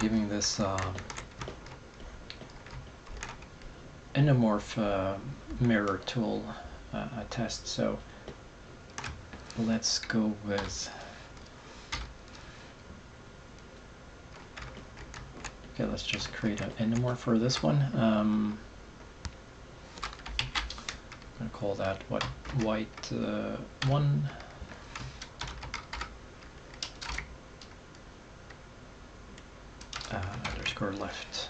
giving this Endomorph mirror tool a test, so let's go with, okay, let's just create an Endomorph for this one. I'm going to call that what, white 1. Underscore left.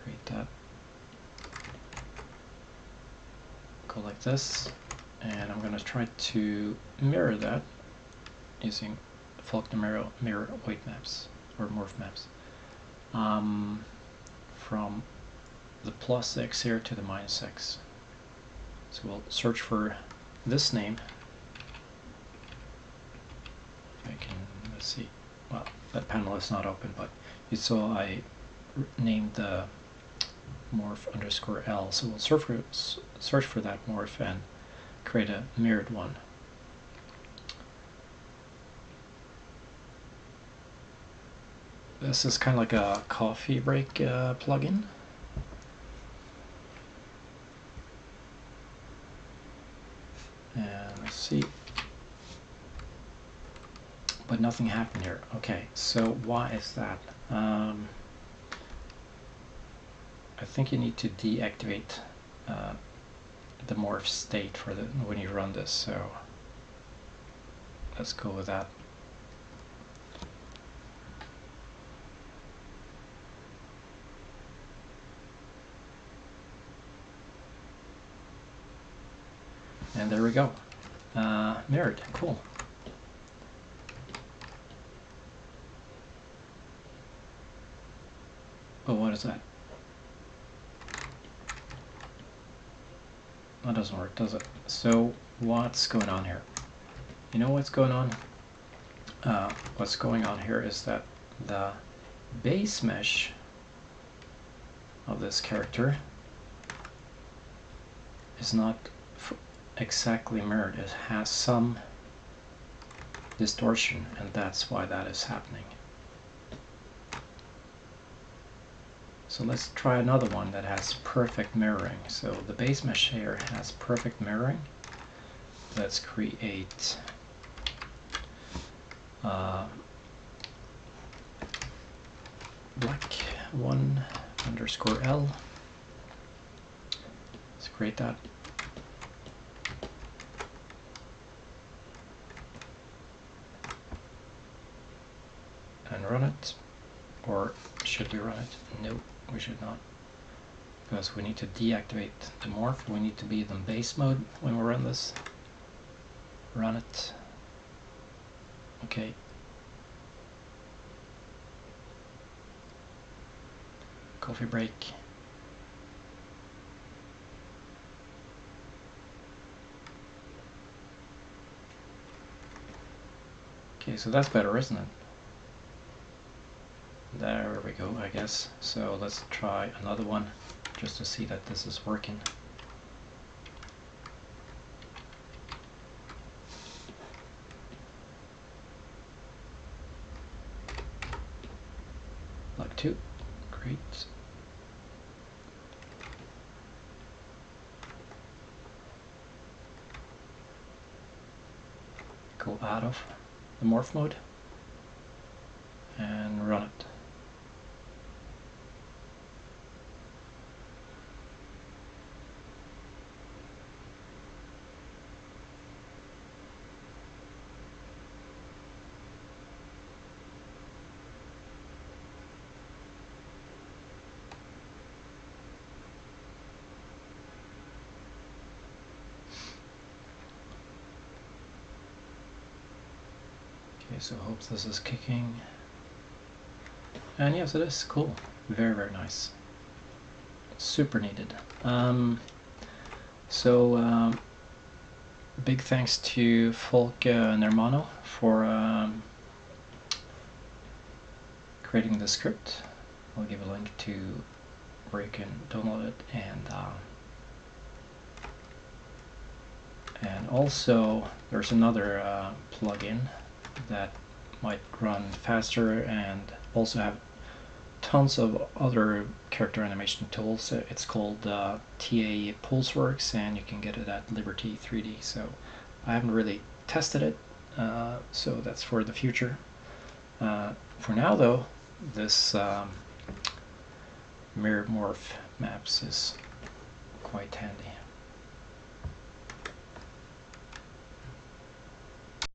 Create that. Go like this, and I'm going to try to mirror that using Faulk Nermano mirror weight maps or morph maps. From the +x here to the -x. So we'll search for this name. I can, let's see, well, that panel is not open, but you saw I named the morph underscore L, so we'll search for that morph and create a mirrored one. This is kind of like a coffee break plugin. And let's see. But nothing happened here. Okay, so why is that? I think you need to deactivate the morph state for the when you run this. So let's go with that. And there we go. Mirrored. Cool. Oh, what is that? That doesn't work, does it? So what's going on here? You know what's going on? What's going on here is that the base mesh of this character is not exactly mirrored. It has some distortion, and that's why that is happening. So let's try another one that has perfect mirroring. So the base mesh here has perfect mirroring. Let's create black 1 underscore L. Let's create that. And run it. Or should we run it? No, we should not. Because we need to deactivate the morph. We need to be in base mode when we run this. Run it. Okay. Coffee break. Okay, so that's better, isn't it? There we go, I guess. So let's try another one just to see that this is working. Like 2, great. Go out of the morph mode and run it. Okay, so hope this is kicking. And yes, it is. Cool. Very, very nice. Super needed. Big thanks to Faulk Nermano for creating the script. I'll give a link to where you can download it And also there's another plugin that might run faster and also have tons of other character animation tools. It's called TA PulseWorks, and you can get it at Liberty 3D. So I haven't really tested it, so that's for the future. For now though, this mirror morph maps is quite handy.